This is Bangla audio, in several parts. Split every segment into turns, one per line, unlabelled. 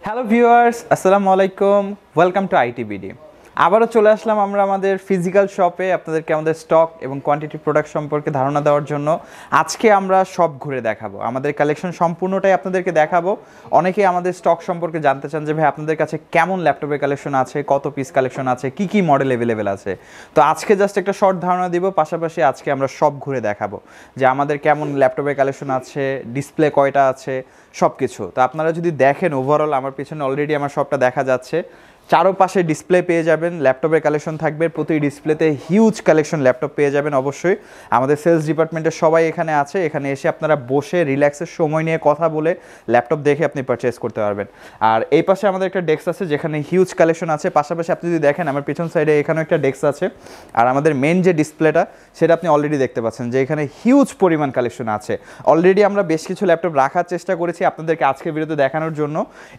হ্যালো ভিউয়ার্স, আসসালামু আলাইকুম। Welcome to ITBD. আবারও চলে আসলাম আমরা আমাদের ফিজিক্যাল শপে আপনাদেরকে আমাদের স্টক এবং কোয়ান্টিটি প্রোডাক্ট সম্পর্কে ধারণা দেওয়ার জন্য। আজকে আমরা সব ঘুরে দেখাবো, আমাদের কালেকশন সম্পূর্ণটাই আপনাদেরকে দেখাবো। অনেকেই আমাদের স্টক সম্পর্কে জানতে চান যে ভাই আপনাদের কাছে কেমন ল্যাপটপের কালেকশন আছে, কত পিস কালেকশন আছে, কি কি মডেল অ্যাভেলেবেল আছে। তো আজকে জাস্ট একটা শর্ট ধারণা দিব, পাশাপাশি আজকে আমরা সব ঘুরে দেখাবো যে আমাদের কেমন ল্যাপটপের কালেকশন আছে, ডিসপ্লে কয়টা আছে, সব কিছু। তো আপনারা যদি দেখেন ওভারঅল আমার পিছনে অলরেডি আমার সবটা দেখা যাচ্ছে। চারোপাশে ডিসপ্লে পেয়ে যাবেন, ল্যাপটপের কালেকশন থাকবে, প্রতি ডিসপ্লেতে হিউজ কালেকশন ল্যাপটপ পেয়ে যাবেন। অবশ্যই আমাদের সেলস ডিপার্টমেন্টের সবাই এখানে আছে, এখানে এসে আপনারা বসে রিল্যাক্সের সময় নিয়ে কথা বলে ল্যাপটপ দেখে আপনি পারচেস করতে পারবেন। আর এই পাশে আমাদের একটা ডেস্ক আছে যেখানে হিউজ কালেকশন আছে। পাশাপাশি আপনি যদি দেখেন আমার পিছন সাইডে এখানেও একটা ডেস্ক আছে। আর আমাদের মেন যে ডিসপ্লেটা সেটা আপনি অলরেডি দেখতে পাচ্ছেন যে এখানে হিউজ পরিমাণ কালেকশন আছে। অলরেডি আমরা বেশ কিছু ল্যাপটপ রাখার চেষ্টা করেছি আপনাদেরকে আজকের ভিডিওতে দেখানোর জন্য,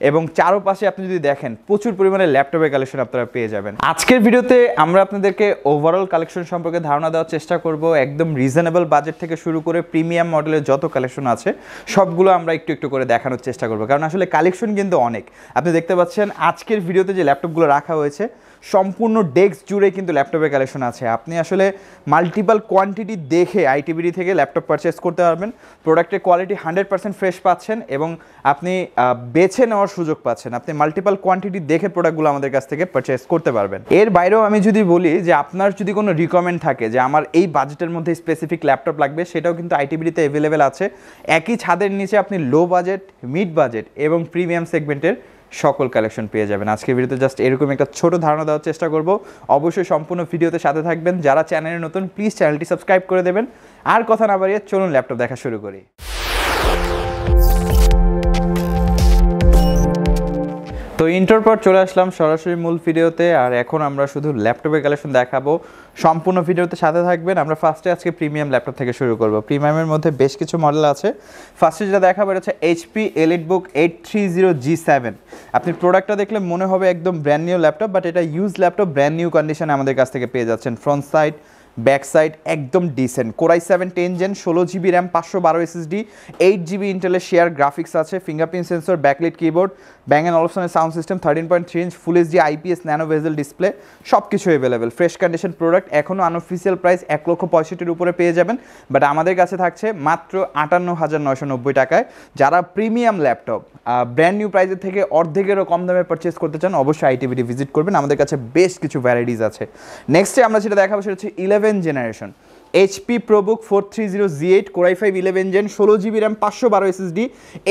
এবং চারোপাশে আপনি যদি দেখেন প্রচুর পরিমাণে ল্যাপটপের কালেকশন আপনারা পেয়ে যাবেন। আজকের ভিডিওতে আমরা আপনাদেরকে ওভারঅল কালেকশন সম্পর্কে ধারণা দেওয়ার চেষ্টা করব। একদম রিজনেবল বাজেট থেকে শুরু করে প্রিমিয়াম মডেলের যত কালেকশন আছে সবগুলো আমরা একটু একটু করে দেখানোর চেষ্টা করব, কারণ আসলে কালেকশন কিন্তু অনেক। আপনি দেখতে পাচ্ছেন আজকের ভিডিওতে যে ল্যাপটপগুলো রাখা হয়েছে সম্পূর্ণ ডেস্ক জুড়ে কিন্তু ল্যাপটপের কালেকশন আছে। আপনি আসলে মাল্টিপল কোয়ান্টিটি দেখে আইটিবিডি থেকে ল্যাপটপ পারচেস করতে পারবেন। প্রোডাক্টের কোয়ালিটি 100% ফ্রেশ পাচ্ছেন এবং আপনি বেছে নেওয়ার সুযোগ পাচ্ছেন। আপনি মাল্টিপল কোয়ান্টিটি দেখে প্রোডাক্টগুলো আমাদের কাছ থেকে পারচেস করতে পারবেন। এর বাইরেও আমি যদি বলি যে আপনার যদি কোনো রিকমেন্ড থাকে যে আমার এই বাজেটের মধ্যে স্পেসিফিক ল্যাপটপ লাগবে, সেটাও কিন্তু আইটিবিডিতে অ্যাভেলেবেল আছে। একই ছাদের নিচে আপনি লো বাজেট, মিড বাজেট এবং প্রিমিয়াম সেগমেন্টের সকল কালেকশন পেয়ে যাবেন। আজকে ভিডিওতে জাস্ট এরকম একটা ছোট ধারণা দেওয়ার চেষ্টা করব। অবশ্যই সম্পূর্ণ ভিডিওতে সাথে থাকবেন। যারা চ্যানেলে নতুন প্লিজ চ্যানেলটি সাবস্ক্রাইব করে দেবেন। আর কথা না বাড়িয়ে চলুন ল্যাপটপ দেখা শুরু করি। তো ইন্টার পর চলে আসলাম সরাসরি মূল ভিডিওতে, আর এখন আমরা শুধু ল্যাপটপের কালেকশন দেখাবো। সম্পূর্ণ ভিডিওতে সাথে থাকবেন। আমরা ফার্স্টে আজকে প্রিমিয়াম ল্যাপটপ থেকে শুরু করব। প্রিমিয়ামের মধ্যে বেশ কিছু মডেল আছে। ফার্স্টে যেটা দেখাবো এটা হচ্ছে HP EliteBook 830G7। আপনি প্রোডাক্টটা দেখলে মনে হবে একদম ব্র্যান্ড নিউ ল্যাপটপ, বাট এটা ইউজ ল্যাপটপ, ব্র্যান্ড নিউ কন্ডিশনে আমাদের কাছ থেকে পেয়ে যাচ্ছেন। ফ্রন্ট সাইড, ব্যাক সাইড একদম decent. Core i 7 10 gen, 16GB RAM, 512 SSD, 8GB ইন্টেলের শেয়ার গ্রাফিক্স আছে, fingerprint sensor, backlit keyboard, Bang and অলসনের sound system, 13.3 inch full HD IPS nano bezel display, সব কিছু অ্যাভেলেবেল। Fresh condition product. এখনও আনঅফিসিয়াল প্রাইস 1,65,000-এর উপরে পেয়ে যাবেন, বাট আমাদের কাছে থাকছে মাত্র 58,990 টাকায়। যারা প্রিমিয়াম ল্যাপটপ ব্র্যান্ড নিউ প্রাইসের থেকে অর্ধেকেরও কম দামে পারচেস করতে চান, অবশ্যই আইটিবিডি ভিজিট করবেন। আমাদের কাছে বেশ কিছু ভ্যারাইটিস আছে। নেক্সটে আমরা যেটা দেখাবো সেটা হচ্ছে 11 generation HP ProBook 430Z8, core i 5 11 gen, 16GB RAM, 512 SSD,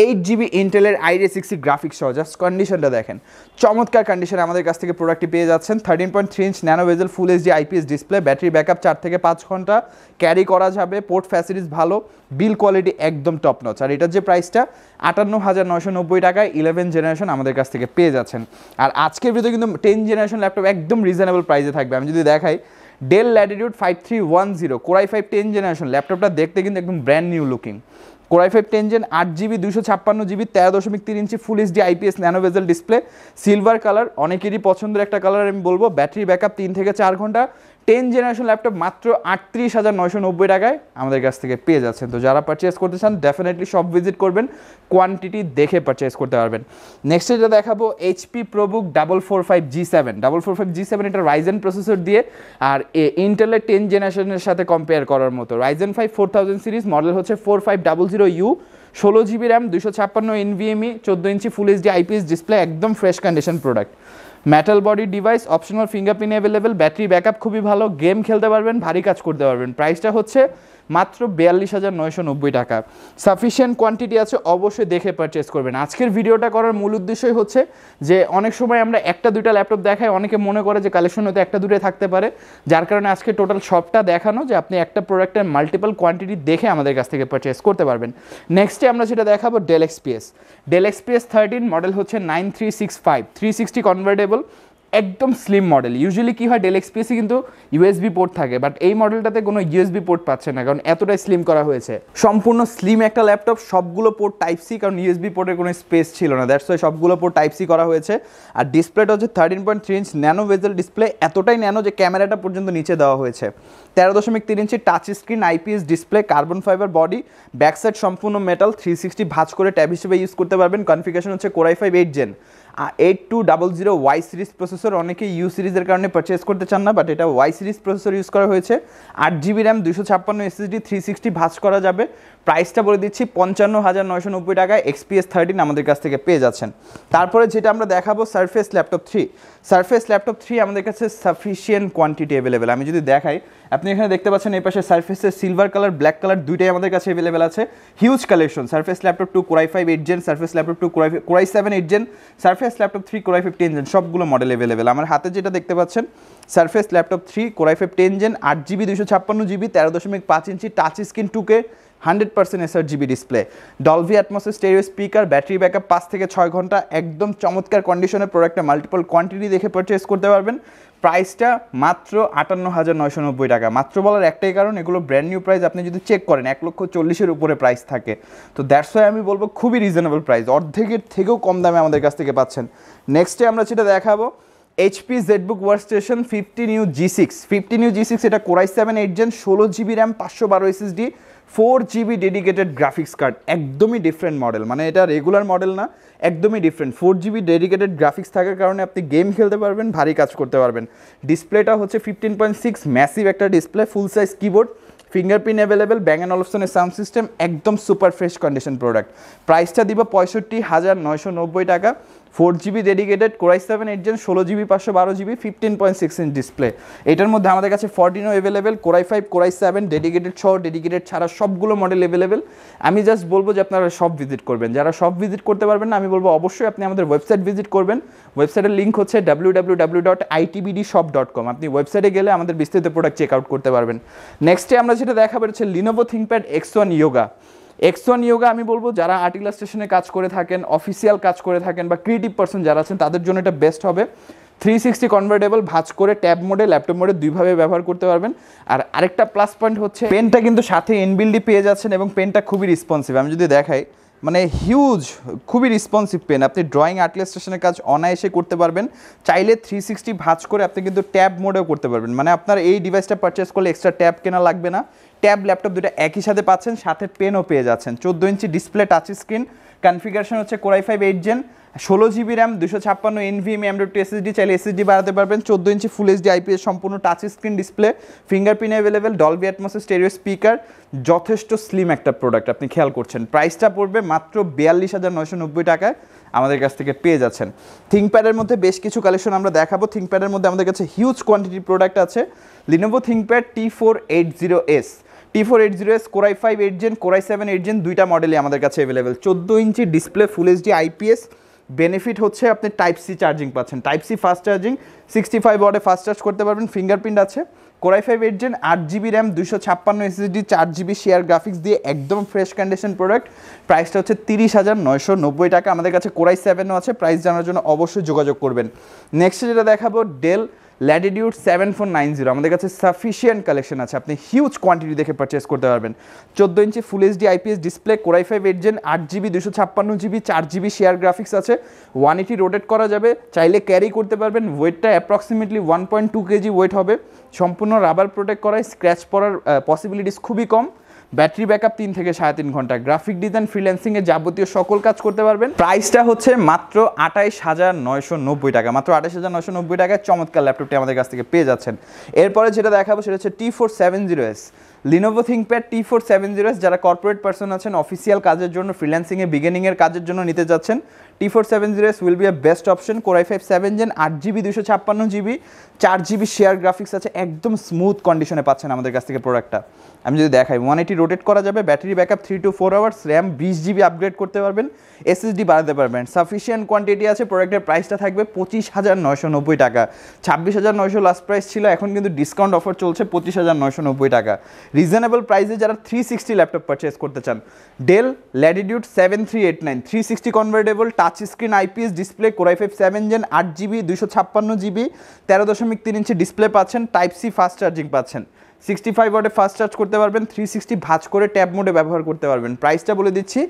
8GB ইন্টেলের Iris 60 গ্রাফিক্স সহ। জাস্ট কন্ডিশনটা দেখেন, চমৎকার কন্ডিশনে আমাদের কাছ থেকে প্রোডাক্টটি পেয়ে যাচ্ছেন। 13.3 ইঞ্চ ন্যানো ভেজেল ফুল HD IPS display, battery backup 4 থেকে 5 ঘন্টা, ক্যারি করা যাবে, পোর্ট ফ্যাসিলিটিস ভালো, বিল কোয়ালিটি একদম টপ নচ। আর এটার যে প্রাইসটা 58,990 টাকায় 11 জেনারেশন আমাদের কাছ থেকে পেয়ে যাচ্ছেন। আর আজকের ভিডিওতে কিন্তু 10 জেনারেশন ল্যাপটপ একদম রিজনেবল প্রাইসে থাকবে। আমি যদি দেখাই ডেল ল্যাটিটিউড 5310 কোরাই 5 10 জেনারেশন, ল্যাপটপটা দেখতে কিন্তু একদম brand new looking. Core i 5 10 gen, 8GB 256GB, 13.3 inch full HD IPS nano bezel display, silver colour, অনেকেরই পছন্দের একটা কালার আমি বলবো। ব্যাটারি ব্যাকআপ 3 থেকে 4 ঘন্টা। 10 জেনারেশন ল্যাপটপ মাত্র 38,990 টাকায় আমাদের কাছ থেকে পেয়ে যাচ্ছেন। তো যারা পারচেস করতে চান ডেফিনেটলি শপ ভিজিট করবেন, কোয়ান্টিটি দেখে পারচেস করতে পারবেন। নেক্সট যেটা দেখাবো HP ProBook 445G7। 445G7 এটা রাইজেন প্রসেসর দিয়ে, আর ইন্টেলের 10 জেনারেশনের সাথে কম্পেয়ার করার মতো। রাইজেন 5 4000 সিরিজ, মডেল হচ্ছে 4500U, 16GB RAM, 256 NVMe, 14 inch full HD IPS display, একদম fresh condition product. Metal body device, optional fingerprint available, battery backup খুবই ভালো, গেম খেলতে পারবেন, ভারী কাজ করতে পারবেন। প্রাইসটা হচ্ছে মাত্র 42,990 টাকা। সাফিসিয়েন্ট কোয়ান্টিটি আছে, অবশ্যই দেখে পারচেস করবেন। আজকের ভিডিওটা করার মূল উদ্দেশ্যই হচ্ছে যে অনেক সময় আমরা একটা দুইটা ল্যাপটপ দেখাই, অনেকে মনে করে যে কালেকশন হয়তো একটা দুটোই থাকতে পারে, যার কারণে আজকে টোটাল সবটা দেখানো যে আপনি একটা প্রোডাক্টের মাল্টিপল কোয়ান্টিটি দেখে আমাদের কাছ থেকে পারচেস করতে পারবেন। নেক্সটে আমরা যেটা দেখাবো ডেল XPS 13, মডেল হচ্ছে 9365, 360 কনভার্টেবল, একদম স্লিম মডেল। ইউজুয়ালি কী হয় ডেল এক্সপিএসে কিন্তু ইউএসবি পোর্ট থাকে, বাট এই মডেলটাতে কোনো ইউএসবি পোর্ট পাচ্ছে না, কারণ এতটাই স্লিম করা হয়েছে। সম্পূর্ণ স্লিম একটা ল্যাপটপ, সবগুলো পোর্ট টাইপ সি, কারণ ইউএসবি পোর্টের কোনো স্পেস ছিল না, দ্যাটস ওয়াই সবগুলো পোর্ট টাইপ সি করা হয়েছে। আর ডিসপ্লেটা হচ্ছে 13.3 ইঞ্চ ন্যানো ভেজেল ডিসপ্লে, এতটাই ন্যানো যে ক্যামেরাটা পর্যন্ত নিচে দেওয়া হয়েছে। 13.3 ইঞ্চি touch screen IPS display, carbon fibre body, back side সম্পূর্ণ মেটাল, 360 ভাঁজ করে ট্যাব হিসেবে ইউজ করতে পারবেন। কনফিগারেশন হচ্ছে core i 5 8 gen, 8200Y series processor, অনেকে ইউ সিরিজের কারণে পারচেস করতে চান না, বাট এটা ওয়াই সিরিজ প্রসেসর ইউজ করা হয়েছে। 8GB র্যাম, 256 SSD, 360 ভাঁজ করা যাবে। প্রাইসটা বলে দিচ্ছি 55,990 টাকায় XPS 13 আমাদের কাছ থেকে পেয়ে যাচ্ছেন। তারপরে যেটা আমরা দেখাবো সারফেস ল্যাপটপ 3। সারফেস ল্যাপটপ 3 আমাদের কাছে সাফিসিয়েন্ট কোয়ান্টিটি অ্যাভেলেবেল। আমি যদি দেখাই, আপনি এখানে দেখতে পাচ্ছেন এই পাশে সারফেসের সিলভার কালার, ব্ল্যাক কালার দুইটাই আমাদের কাছে অ্যাভেলেবেল আছে। Huge collection. Surface laptop 2 Core i5 8 Gen, surface laptop 2 Core i7 8 Gen, surface laptop 3 Core i5 10 Gen, সবগুলো মডেল অ্যাভেলেবেল। আমার হাতে যেটা দেখতে পাচ্ছেন surface laptop 3 Core i5 10 Gen, 8GB 256GB, 13.5 inch touch screen 2K, 100% sRGB display, Dolby অ্যাটমসের স্টেরিও স্পিকার, ব্যাটারি ব্যাকআপ 5 থেকে 6 ঘন্টা, একদম চমৎকার কন্ডিশনে প্রোডাক্টটা মাল্টিপল কোয়ান্টিটি দেখে পারচেস করতে পারবেন। প্রাইসটা মাত্র 58,990 টাকা। মাত্র বলার একটাই কারণ, এগুলো ব্র্যান্ড নিউ প্রাইস, আপনি যদি চেক করেন 1,40,000-এর উপরে প্রাইস থাকে। তো দ্যাটস ওয়াই আমি বলবো খুবই রিজনেবল প্রাইস, অর্ধেকের থেকেও কম দামে আমাদের কাছ থেকে পাচ্ছেন। নেক্সটে আমরা যেটা দেখাবো HP ZBook workstation 15U G6। 15U G6 এটা Core i7 8 Gen, 16GB RAM, 512 SSD, 4GB dedicated graphics card. একদমই ডিফারেন্ট মডেল, মানে এটা রেগুলার মডেল না, একদমই ডিফারেন্ট। 4GB ডেডিকেটেড গ্রাফিক্স থাকার কারণে আপনি গেম খেলতে পারবেন, ভারী কাজ করতে পারবেন। ডিসপ্লেটা হচ্ছে 15.6 ম্যাসিভ একটা display, full size keyboard, fingerprint available, bang and অলফসনের সাউন্ড সিস্টেম, একদম সুপার ফ্রেশ কন্ডিশন প্রোডাক্ট। প্রাইসটা দিব 65,990 টাকা। 4GB dedicated Core i7 8 Gen, 16GB 512GB, 15.6 inch display. এটার মধ্যে আমাদের কাছে 14ও available, Core i5 Core i7 dedicated সহ, ডেডিকেটেড ছাড়া সবগুলো মডেল অ্যাভেলেবেল। আমি জাস্ট বলবো যে আপনারা সব ভিজিট করবেন। যারা সব ভিজিট করতে পারবেন না, আমি বলবো অবশ্যই আপনি আমাদের ওয়েবসাইট ভিজিট করবেন। ওয়েবসাইটের লিঙ্ক হচ্ছে www.itbdshop.com। আপনি ওয়েবসাইটে গেলে আমাদের বিস্তারিত প্রোডাক্ট চেক আউট করতে পারবেন। নেক্সটে আমরা যেটা দেখাবো হচ্ছে Lenovo ThinkPad X1 Yoga। X1 Yoga আমি বলবো যারা আর্ট ইলাস্ট্রেশনে কাজ করে থাকেন, অফিসিয়াল কাজ করে থাকেন, বা ক্রিয়েটিভ পারসন যারা আছেন, তাদের জন্য এটা বেস্ট হবে। 360 কনভার্টেবল, ভাঁজ করে ট্যাব মোডে, ল্যাপটপ মোডে দুইভাবে ব্যবহার করতে পারবেন। আর আরেকটা প্লাস পয়েন্ট হচ্ছে পেনটা কিন্তু সাথে ইনবিল্ডই পেয়ে যাচ্ছেন, এবং পেনটা খুবই রেসপন্সিভ। আমি যদি দেখাই, মানে হিউজ, খুবই রেসপন্সিভ পেন। আপনি ড্রয়িং, আর্ট ইলাস্ট্রেশনের কাজ অনায়াসে করতে পারবেন। চাইলে 360 ভাঁজ করে আপনি কিন্তু ট্যাব মোডেও করতে পারবেন। মানে আপনার এই ডিভাইসটা পারচেস করলে এক্সট্রা ট্যাব কেনা লাগবে না। ট্যাব, ল্যাপটপ দুটো একই সাথে পাচ্ছেন, সাথে পেনও পেয়ে যাচ্ছেন। 14 inch display, touch screen, configuration হচ্ছে Core i5 8 Gen, 16GB RAM, 256 NVMe M.2 SSD, চাইলে SSD বাড়াতে পারবেন। 14 ইঞ্চি ফুল HD IPS সম্পূর্ণ touch screen display, fingerprint available, Dolby অ্যাটমসের স্টেরিও স্পিকার, যথেষ্ট স্লিম একটা প্রোডাক্ট। আপনি খেয়াল করছেন প্রাইসটা পড়বে মাত্র 42,990 টাকায় আমাদের কাছ থেকে পেয়ে যাচ্ছেন। থিঙ্কপ্যাডের মধ্যে বেশ কিছু কালেকশন আমরা দেখাবো। থিঙ্কপ্যাডের মধ্যে আমাদের কাছে হিউজ কোয়ান্টিটি প্রোডাক্ট আছে। Lenovo ThinkPad T480S, T480S Core i5 8 Gen, Core i7 8 Gen, দুইটা মডেলই আমাদের কাছে available. 14 inch display, full HD IPS। Benefit হচ্ছে আপনি টাইপ সি চার্জিং পাচ্ছেন, টাইপ সি ফাস্ট চার্জিং, 65 ওয়াটে ফাস্ট চার্জ করতে পারবেন। ফিঙ্গারপ্রিন্ট আছে। Core i5 8 Gen, 8GB RAM, 256 SSD, 4GB share graphics দিয়ে একদম ফ্রেশ কন্ডিশন প্রোডাক্ট। প্রাইসটা হচ্ছে 30,990 টাকা। আমাদের কাছে Core i7ও আছে। প্রাইস জানার জন্য অবশ্যই যোগাযোগ করবেন। নেক্সট যেটা দেখাবো ডেল ল্যাটিটিউড 7490। আমাদের কাছে সাফিসিয়েন্ট কালেকশন আছে, আপনি হিউজ কোয়ান্টিটি দেখে পারচেস করতে পারবেন। 14 inch full HD IPS display, Core i5 8 Gen, 8GB 256GB, 4GB share graphics আছে, 180 রোটেট করা যাবে, চাইলে ক্যারি করতে পারবেন। ওয়েটটা অ্যাপ্রক্সিমেটলি 1.2 কেজি ওয়েট হবে। সম্পূর্ণ রাবার প্রোটেক্ট করায়, স্ক্র্যাচ পড়ার পসিবিলিটিস খুবই কম। ব্যাটারি ব্যাকআপ 3 থেকে 3.5 ঘন্টা। গ্রাফিক ডিজাইন, ফ্রিল্যান্সিংয়ে যাবতীয় সকল কাজ করতে পারবেন। প্রাইসটা হচ্ছে মাত্র 28,990 টাকা। মাত্র 28,990 টাকায় চমৎকার ল্যাপটপটি আমাদের কাছ থেকে পেয়ে যাচ্ছেন। এরপরে যেটা দেখাবো সেটা হচ্ছে T470S। Lenovo ThinkPad T470S, যারা কর্পোরেট পারসন আছেন, অফিসিয়াল কাজের জন্য, ফ্রিল্যান্সিংয়ে, বিগিনিংয়ের কাজের জন্য নিতে যাচ্ছেন, T470S will be a best option. Core i5 7 Gen, 8GB 256GB, 4GB share graphics আছে, একদম স্মুথ কন্ডিশনে পাচ্ছেন আমাদের কাছ থেকে প্রোডাক্টটা। আমি যদি দেখাই, 180 রোটেট করা যাবে, battery backup 3 to 4 hours, RAM 20GB upgrade করতে পারবেন, SSD বাড়াতে পারবেন। সাফিসিয়েন্ট কোয়ান্টিটি আছে। প্রোডাক্টের প্রাইসটা থাকবে 25,990 টাকা। 26,900 লাস্ট প্রাইস ছিল, এখন কিন্তু ডিসকাউন্ট অফার চলছে 25,990 টাকা। রিজনেবল প্রাইসে যারা 360 ল্যাপটপ পারচেস করতে চান, del Latitude 7389, 360 convertible, touch screen IPS display, Core i5 7 Gen, 8GB 256GB, 13.3 inch display পাচ্ছেন, টাইপ সি ফাস্ট চার্জিং পাচ্ছেন, 65 ওয়াটে ফাস্ট চার্জ করতে পারবেন, 360 ভাঁজ করে ট্যাব মোডে ব্যবহার করতে পারবেন। প্রাইসটা বলে দিচ্ছি,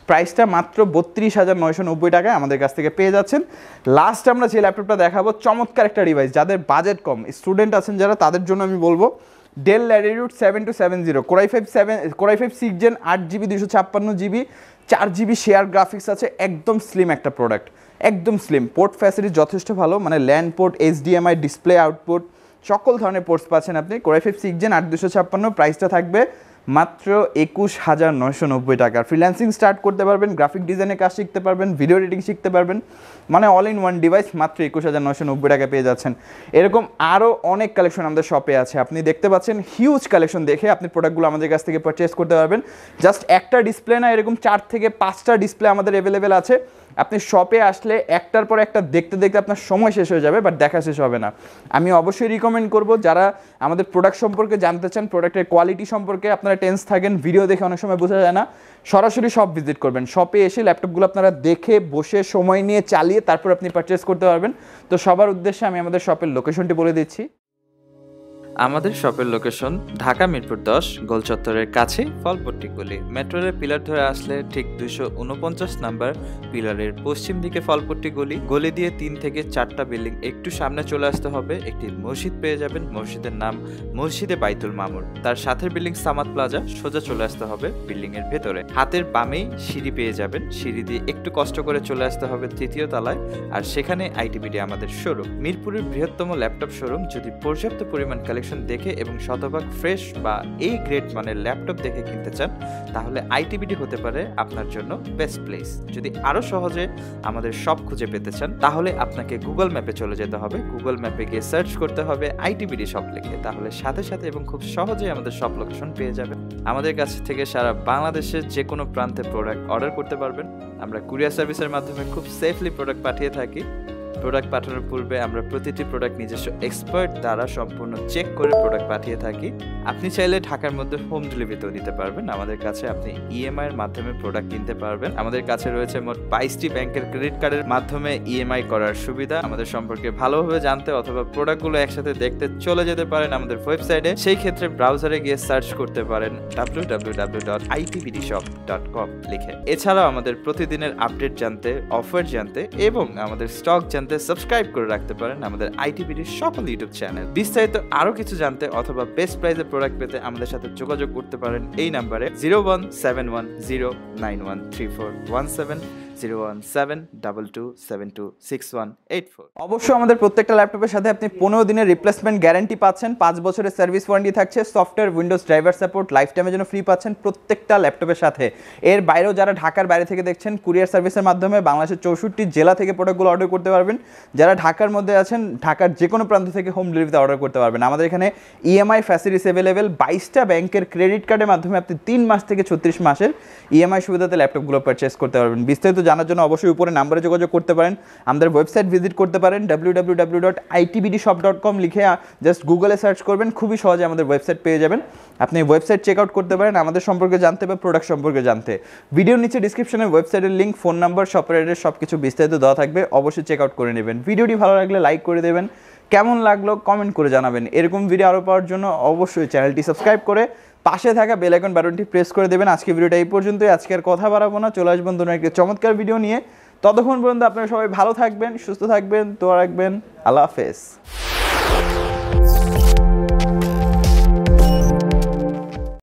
প্রাইসটা মাত্র 32,990 টাকায় আমাদের কাছ থেকে পেয়ে যাচ্ছেন। লাস্ট আমরা যে ল্যাপটপটা দেখাবো, চমৎকার একটা ডিভাইস, যাদের বাজেট কম, স্টুডেন্ট আছেন যারা, তাদের জন্য আমি বলবো del Latitude 7270, Core i5 6 Gen, 8GB 256GB, 4GB share graphics আছে, একদম স্লিম একটা প্রোডাক্ট, একদম স্লিম। পোর্ট ফ্যাসিলিটি যথেষ্ট ভালো, মানে land port, HDMI, display output, সকল ধরনের পোর্টস পাচ্ছেন আপনি। Core i5 6 Gen 8256, প্রাইসটা থাকবে মাত্র 21,990 টাকা। ফ্রিল্যান্সিং স্টার্ট করতে পারবেন, গ্রাফিক ডিজাইনের কাজ শিখতে পারবেন, ভিডিও এডিটিং শিখতে পারবেন, মানে অল ইন ওয়ান ডিভাইস মাত্র 21,990 টাকা পেয়ে যাচ্ছেন। এরকম আরও অনেক কালেকশন আমাদের শপে আছে, আপনি দেখতে পাচ্ছেন হিউজ কালেকশন। দেখে আপনি প্রোডাক্টগুলো আমাদের কাছ থেকে পারচেস করতে পারবেন। জাস্ট একটা ডিসপ্লে না, এরকম 4 থেকে 5টা ডিসপ্লে আমাদের অ্যাভেলেবেল আছে। আপনি শপে আসলে একটার পর একটা দেখতে দেখতে আপনার সময় শেষ হয়ে যাবে, বাট দেখা শেষ হবে না। আমি অবশ্যই রিকমেন্ড করব, যারা আমাদের প্রোডাক্ট সম্পর্কে জানতে চান, প্রোডাক্টের কোয়ালিটি সম্পর্কে আপনারা টেন্স থাকেন, ভিডিও দেখে অনেক সময় বোঝা যায় না, সরাসরি শপ ভিজিট করবেন। শপে এসে ল্যাপটপগুলো আপনারা দেখে বসে সময় নিয়ে চালিয়ে তারপর আপনি পারচেস করতে পারবেন। তো সবার উদ্দেশ্যে আমি আমাদের শপের লোকেশনটি বলে দিচ্ছি।
আমাদের শপের লোকেশন ঢাকা মিরপুর 10 গোল চত্বরের কাছে ফলপট্টি গলি। মেট্রো রেল পিলার ধরে আসলে ঠিক 249 নাম্বার পিলারের পশ্চিম দিকে ফলপট্টি গলি। গলি দিয়ে 3 থেকে 4টা বিল্ডিং একটু সামনে চলে আসতে হবে, একটি মসজিদ পেয়ে যাবেন। মসজিদের নাম মসজিদে বাইতুল মামুর। তার সাথের বিল্ডিং সামাদ প্লাজা, সোজা চলে আসতে হবে বিল্ডিং এর ভেতরে। হাতের বামেই সিঁড়ি পেয়ে যাবেন, সিঁড়ি দিয়ে একটু কষ্ট করে চলে আসতে হবে 3য় তলায়, আর সেখানে আইটিবিডি আমাদের শোরুম। মিরপুরের বৃহত্তম ল্যাপটপ শোরুম। যদি পর্যাপ্ত পরিমাণ কালেকশন দেখে এবং শতভাগ ফ্রেশ বা এই গ্রেড মানের ল্যাপটপ দেখে কিনতে চান, তাহলে আইটিবিডি হতে পারে আপনার জন্য বেস্ট প্লেস। যদি আরো সহজে আমাদের শপ খুঁজে পেতে চান, তাহলে আপনাকে গুগল ম্যাপে চলে যেতে হবে। গুগল ম্যাপে গিয়ে সার্চ করতে হবে আইটিবিডি শপ লিখে, তাহলে সাথে সাথে এবং খুব সহজেই আমাদের শপ লোকেশন পেয়ে যাবেন। আমাদের কাছ থেকে সারা বাংলাদেশের যে কোনো প্রান্তে প্রোডাক্ট অর্ডার করতে পারবেন। আমরা কুরিয়ার সার্ভিসের মাধ্যমে খুব সেফলি প্রোডাক্ট পাঠিয়ে থাকি। প্রোডাক্ট পাঠানোর পূর্বে আমরা প্রতিটি প্রোডাক্ট নিজস্ব এক্সপার্ট দ্বারা সম্পূর্ণ চেক করে প্রোডাক্ট পাঠিয়ে থাকি। আপনি চাইলে ঢাকার মধ্যে হোম ডেলিভারিতেও দিতে পারবেন। আমাদের কাছে আপনি ইএমআই এর মাধ্যমে প্রোডাক্ট কিনতে পারবেন। আমাদের কাছে রয়েছে মোট 22টি ব্যাংকের ক্রেডিট কার্ডের মাধ্যমে ইএমআই করার সুবিধা। আমাদের সম্পর্কে ভালোভাবে জানতে অথবা প্রোডাক্টগুলো একসাথে দেখতে চলে যেতে পারেন আমাদের ওয়েবসাইটে। সেই ক্ষেত্রে ব্রাউজারে গিয়ে সার্চ করতে পারেন www.itbdshop.com লিখে। এছাড়াও আমাদের প্রতিদিনের আপডেট জানতে, অফার জানতে এবং আমাদের স্টক জানতে সাবস্ক্রাইব করে রাখতে পারেন আমাদের আইটিবিডির সকল ইউটিউব চ্যানেল। বিস্তারিত আরো কিছু জানতে অথবা বেস্ট প্রাইসে প্রোডাক্ট পেতে আমাদের সাথে যোগাযোগ করতে পারেন এই নাম্বারে 01710913417 01722726184।
অবশ্যই আমাদের প্রত্যেকটা ল্যাপটপের সাথে আপনি 15 দিনের রিপ্লেসমেন্ট গ্যারান্টি পাচ্ছেন, 5 বছরের সার্ভিস ওয়ারেন্টি থাকছে, software, Windows driver support life টাইমের জন্য ফ্রি পাচ্ছেন প্রত্যেকটা ল্যাপটপের সাথে। এর বাইরেও যারা ঢাকার বাইরে থেকে দেখছেন, কুরিয়ার সার্ভিসের মাধ্যমে বাংলাদেশের 64 জেলা থেকে প্রোডাক্টগুলো অর্ডার করতে পারবেন। যারা ঢাকার মধ্যে আছেন, ঢাকার যে কোনো প্রান্ত থেকে হোম ডেলিভারিতে অর্ডার করতে পারবেন। আমাদের এখানে ইএমআই ফ্যাসিলিটিস অ্যাভেলেবেল। 22টা ব্যাংকের ক্রেডিট কার্ডের মাধ্যমে আপনি 3 মাস থেকে 36 মাসের ইএমআই সুবিধাতে ল্যাপটপগুলো পারচেস করতে পারবেন। বিস্তারিত জানার জন্য অবশ্যই উপরে নাম্বারে যোগাযোগ করতে পারেন, আমাদের ওয়েবসাইট ভিজিট করতে পারেন www.itbdshop.com লিখে জাস্ট গুগলে সার্চ করবেন, খুবই সহজে আমাদের ওয়েবসাইট পেয়ে যাবেন। আপনি ওয়েবসাইট চেক আউট করতে পারেন আমাদের সম্পর্কে জানতে বা প্রোডাক্ট সম্পর্কে জানতে। ভিডিওর নিচে ডিসক্রিপশনে ওয়েবসাইটের লিঙ্ক, ফোন নাম্বার, শপের অ্যাড্রেস সব কিছু বিস্তারিত দেওয়া থাকবে, অবশ্যই চেক আউট করে নেবেন। ভিডিওটি ভালো লাগলে লাইক করে দেবেন, কেমন লাগলো কমেন্ট করে জানাবেন। এরকম ভিডিও আরও পাওয়ার জন্য অবশ্যই চ্যানেলটি সাবস্ক্রাইব করে পাশে থাকা বেল আইকন বাটনটি প্রেস করে দেবেন। আজকে ভিডিওটা এই পর্যন্তই, আজকে আর কথা বাড়াবো না, চলে আসবেন নতুন একটা চমৎকার ভিডিও নিয়ে। ততক্ষণ পর্যন্ত আপনারা সবাই ভালো থাকবেন, সুস্থ থাকবেন, দোয়া রাখবেন। আল্লাহ হাফেজ।